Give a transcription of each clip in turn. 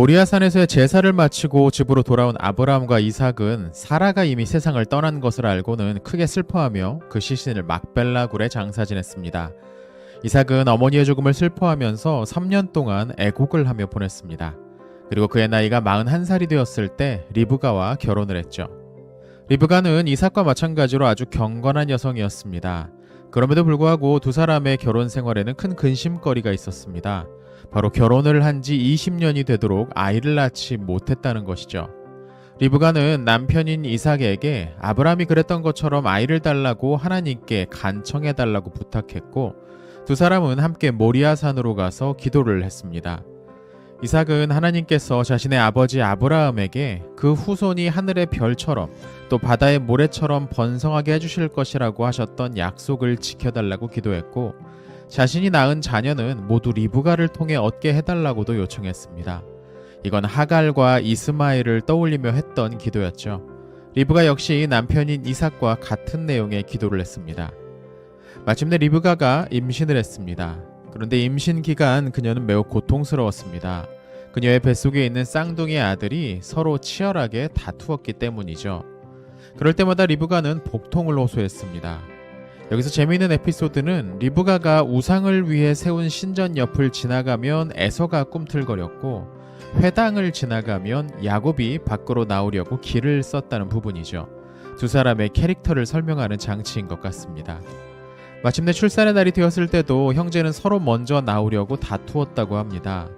모리아산에서의 제사를 마치고 집으로 돌아온 아브라함과 이삭은 사라가 이미 세상을 떠난 것을 알고는 크게 슬퍼하며 그 시신을 막벨라 굴에 장사 지냈습니다. 이삭은 어머니의 죽음을 슬퍼하면서 3년 동안 애곡을 하며 보냈습니다. 그리고 그의 나이가 41살이 되었을 때 리브가와 결혼을 했죠. 리브가는 이삭과 마찬가지로 아주 경건한 여성이었습니다. 그럼에도 불구하고 두 사람의 결혼 생활에는 큰 근심거리가 있었습니다. 바로 결혼을 한 지 20년이 되도록 아이를 낳지 못했다는 것이죠. 리브가는 남편인 이삭에게 아브라함이 그랬던 것처럼 아이를 달라고 하나님께 간청해달라고 부탁했고, 두 사람은 함께 모리아산으로 가서 기도를 했습니다. 이삭은 하나님께서 자신의 아버지 아브라함에게 그 후손이 하늘의 별처럼 또 바다의 모래처럼 번성하게 해주실 것이라고 하셨던 약속을 지켜달라고 기도했고, 자신이 낳은 자녀는 모두 리브가를 통해 얻게 해달라고도 요청했습니다. 이건 하갈과 이스마엘을 떠올리며 했던 기도였죠. 리브가 역시 남편인 이삭과 같은 내용의 기도를 했습니다. 마침내 리브가가 임신을 했습니다. 그런데 임신 기간 그녀는 매우 고통스러웠습니다. 그녀의 뱃속에 있는 쌍둥이 아들이 서로 치열하게 다투었기 때문이죠. 그럴 때마다 리브가는 복통을 호소했습니다. 여기서 재미있는 에피소드는 리브가가 우상을 위해 세운 신전 옆을 지나가면 에서가 꿈틀거렸고, 회당을 지나가면 야곱이 밖으로 나오려고 길을 썼다는 부분이죠. 두 사람의 캐릭터를 설명하는 장치인 것 같습니다. 마침내 출산의 날이 되었을 때도 형제는 서로 먼저 나오려고 다투었다고 합니다.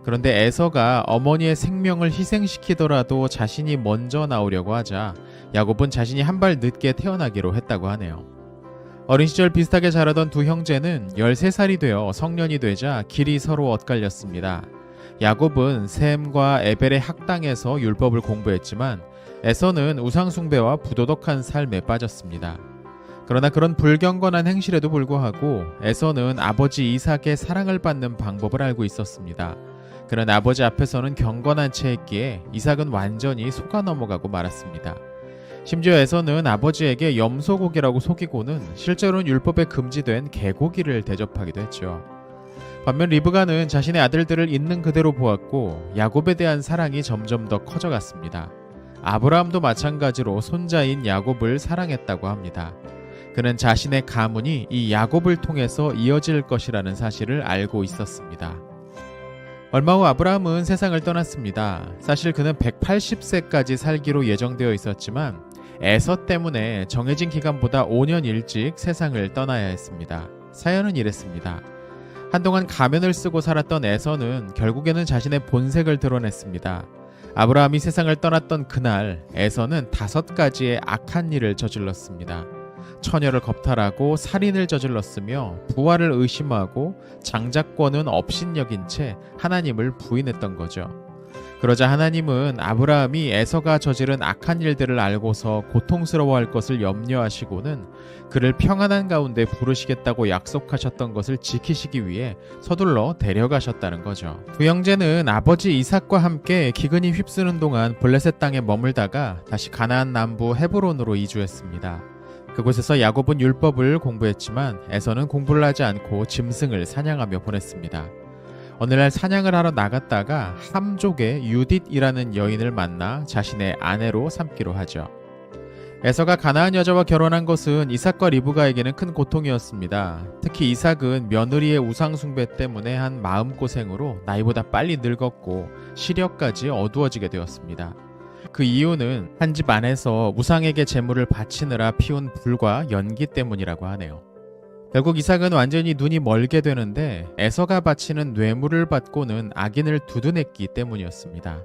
그런데 에서가 어머니의 생명을 희생시키더라도 자신이 먼저 나오려고 하자 야곱은 자신이 한 발 늦게 태어나기로 했다고 하네요. 어린 시절 비슷하게 자라던 두 형제는 13살이 되어 성년이 되자 길이 서로 엇갈렸습니다. 야곱은 셈과 에벨의 학당에서 율법을 공부했지만 에서는 우상숭배와 부도덕한 삶에 빠졌습니다. 그러나 그런 불경건한 행실에도 불구하고 에서는 아버지 이삭의 사랑을 받는 방법을 알고 있었습니다. 그런 아버지 앞에서는 경건한 채 했기에 이삭은 완전히 속아 넘어가고 말았습니다. 심지어 에서는 아버지에게 염소고기라고 속이고는 실제로는 율법에 금지된 개고기를 대접하기도 했죠. 반면 리브가는 자신의 아들들을 있는 그대로 보았고 야곱에 대한 사랑이 점점 더 커져갔습니다. 아브라함도 마찬가지로 손자인 야곱을 사랑했다고 합니다. 그는 자신의 가문이 이 야곱을 통해서 이어질 것이라는 사실을 알고 있었습니다. 얼마 후 아브라함은 세상을 떠났습니다. 사실 그는 180세까지 살기로 예정되어 있었지만 에서 때문에 정해진 기간보다 5년 일찍 세상을 떠나야 했습니다. 사연은 이랬습니다. 한동안 가면을 쓰고 살았던 에서는 결국에는 자신의 본색을 드러냈습니다. 아브라함이 세상을 떠났던 그날 에서는 5가지의 악한 일을 저질렀습니다. 처녀를 겁탈하고 살인을 저질렀으며 부활을 의심하고 장자권은 업신여긴 채 하나님을 부인했던 거죠. 그러자 하나님은 아브라함이 에서가 저지른 악한 일들을 알고서 고통스러워할 것을 염려하시고는 그를 평안한 가운데 부르시겠다고 약속하셨던 것을 지키시기 위해 서둘러 데려가셨다는 거죠. 두 형제는 아버지 이삭과 함께 기근이 휩쓰는 동안 블레셋 땅에 머물다가 다시 가나안 남부 헤브론으로 이주했습니다. 그곳에서 야곱은 율법을 공부했지만 에서는 공부를 하지 않고 짐승을 사냥하며 보냈습니다. 어느 날 사냥을 하러 나갔다가 함족의 유딧이라는 여인을 만나 자신의 아내로 삼기로 하죠. 에서가 가나안 여자와 결혼한 것은 이삭과 리브가에게는 큰 고통이었습니다. 특히 이삭은 며느리의 우상 숭배 때문에 한 마음고생으로 나이보다 빨리 늙었고 시력까지 어두워지게 되었습니다. 그 이유는 한 집 안에서 우상에게 제물을 바치느라 피운 불과 연기 때문이라고 하네요. 결국 이삭은 완전히 눈이 멀게 되는데 에서가 바치는 뇌물을 받고는 악인을 두둔했기 때문이었습니다.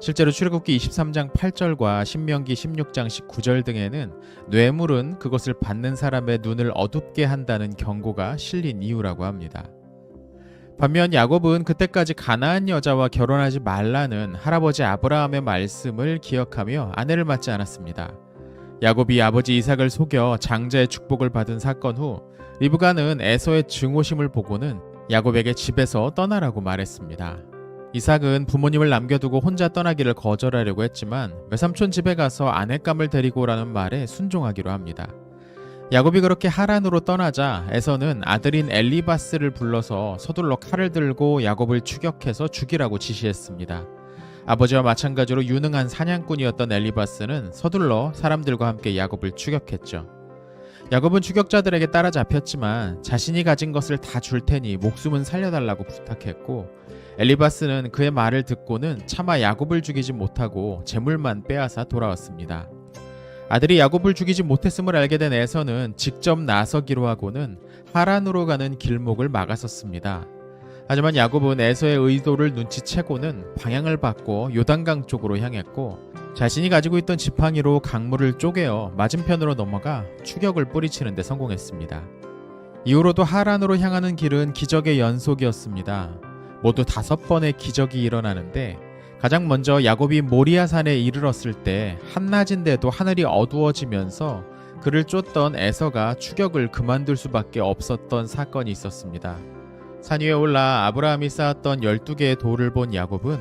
실제로 출애굽기 23장 8절과 신명기 16장 19절 등에는 뇌물은 그것을 받는 사람의 눈을 어둡게 한다는 경고가 실린 이유라고 합니다. 반면 야곱은 그때까지 가나안 여자와 결혼하지 말라는 할아버지 아브라함의 말씀을 기억하며 아내를 맞지 않았습니다. 야곱이 아버지 이삭을 속여 장자의 축복을 받은 사건 후 리브가는 에서의 증오심을 보고는 야곱에게 집에서 떠나라고 말했습니다. 이삭은 부모님을 남겨두고 혼자 떠나기를 거절하려고 했지만 외삼촌 집에 가서 아내감을 데리고 오라는 말에 순종하기로 합니다. 야곱이 그렇게 하란으로 떠나자 에서는 아들인 엘리바스를 불러서 서둘러 칼을 들고 야곱을 추격해서 죽이라고 지시했습니다. 아버지와 마찬가지로 유능한 사냥꾼이었던 엘리바스는 서둘러 사람들과 함께 야곱을 추격했죠. 야곱은 추격자들에게 따라잡혔지만 자신이 가진 것을 다 줄 테니 목숨은 살려달라고 부탁했고, 엘리바스는 그의 말을 듣고는 차마 야곱을 죽이지 못하고 재물만 빼앗아 돌아왔습니다. 아들이 야곱을 죽이지 못했음을 알게 된 에서는 직접 나서기로 하고는 하란으로 가는 길목을 막았었습니다. 하지만 야곱은 에서의 의도를 눈치채고는 방향을 바꿔 요단강 쪽으로 향했고, 자신이 가지고 있던 지팡이로 강물을 쪼개어 맞은편으로 넘어가 추격을 뿌리치는 데 성공했습니다. 이후로도 하란으로 향하는 길은 기적의 연속이었습니다. 모두 5번의 기적이 일어나는데, 가장 먼저 야곱이 모리아산에 이르렀을 때 한낮인데도 하늘이 어두워지면서 그를 쫓던 에서가 추격을 그만둘 수밖에 없었던 사건이 있었습니다. 산 위에 올라 아브라함이 쌓았던 12개의 돌을 본 야곱은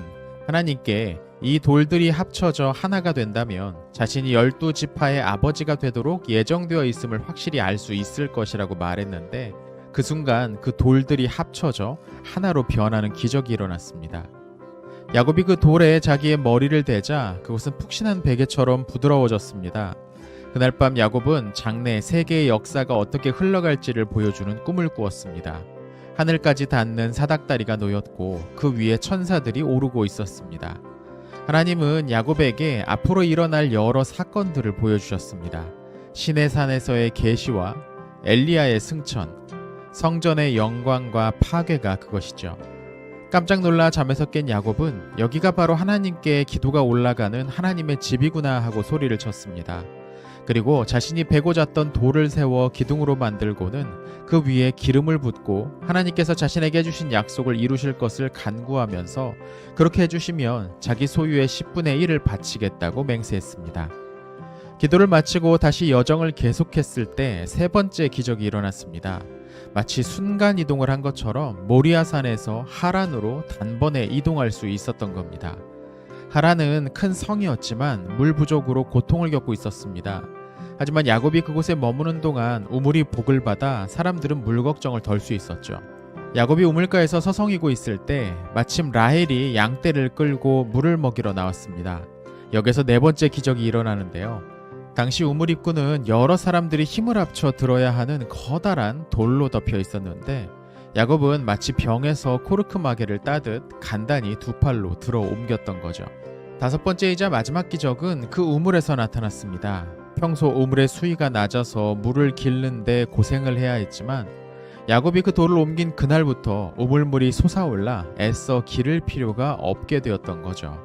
하나님께 이 돌들이 합쳐져 하나가 된다면 자신이 12지파의 아버지가 되도록 예정되어 있음을 확실히 알 수 있을 것이라고 말했는데, 그 순간 그 돌들이 합쳐져 하나로 변하는 기적이 일어났습니다. 야곱이 그 돌에 자기의 머리를 대자 그것은 푹신한 베개처럼 부드러워졌습니다. 그날 밤 야곱은 장래 세계의 역사가 어떻게 흘러갈지를 보여주는 꿈을 꾸었습니다. 하늘까지 닿는 사닥다리가 놓였고 그 위에 천사들이 오르고 있었습니다. 하나님은 야곱에게 앞으로 일어날 여러 사건들을 보여주셨습니다. 시내 산에서의 계시와 엘리야의 승천, 성전의 영광과 파괴가 그것이죠. 깜짝 놀라 잠에서 깬 야곱은 여기가 바로 하나님께 기도가 올라가는 하나님의 집이구나 하고 소리를 쳤습니다. 그리고 자신이 베고 잤던 돌을 세워 기둥으로 만들고는 그 위에 기름을 붓고 하나님께서 자신에게 해주신 약속을 이루실 것을 간구하면서 그렇게 해주시면 자기 소유의 10분의 1을 바치겠다고 맹세했습니다. 기도를 마치고 다시 여정을 계속했을 때 3번째 기적이 일어났습니다. 마치 순간 이동을 한 것처럼 모리아산에서 하란으로 단번에 이동할 수 있었던 겁니다. 하란은 큰 성이었지만 물 부족으로 고통을 겪고 있었습니다. 하지만 야곱이 그곳에 머무는 동안 우물이 복을 받아 사람들은 물 걱정을 덜 수 있었죠. 야곱이 우물가에서 서성이고 있을 때 마침 라헬이 양떼를 끌고 물을 먹이러 나왔습니다. 여기서 4번째 기적이 일어나는데요. 당시 우물 입구는 여러 사람들이 힘을 합쳐 들어야 하는 커다란 돌로 덮여 있었는데, 야곱은 마치 병에서 코르크 마개를 따듯 간단히 2팔로 들어 옮겼던 거죠. 5번째이자 마지막 기적은 그 우물에서 나타났습니다. 평소 우물의 수위가 낮아서 물을 길는데 고생을 해야 했지만 야곱이 그 돌을 옮긴 그날부터 우물물이 솟아올라 애써 기를 필요가 없게 되었던 거죠.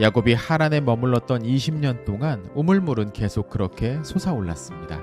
야곱이 하란에 머물렀던 20년 동안 우물물은 계속 그렇게 솟아올랐습니다.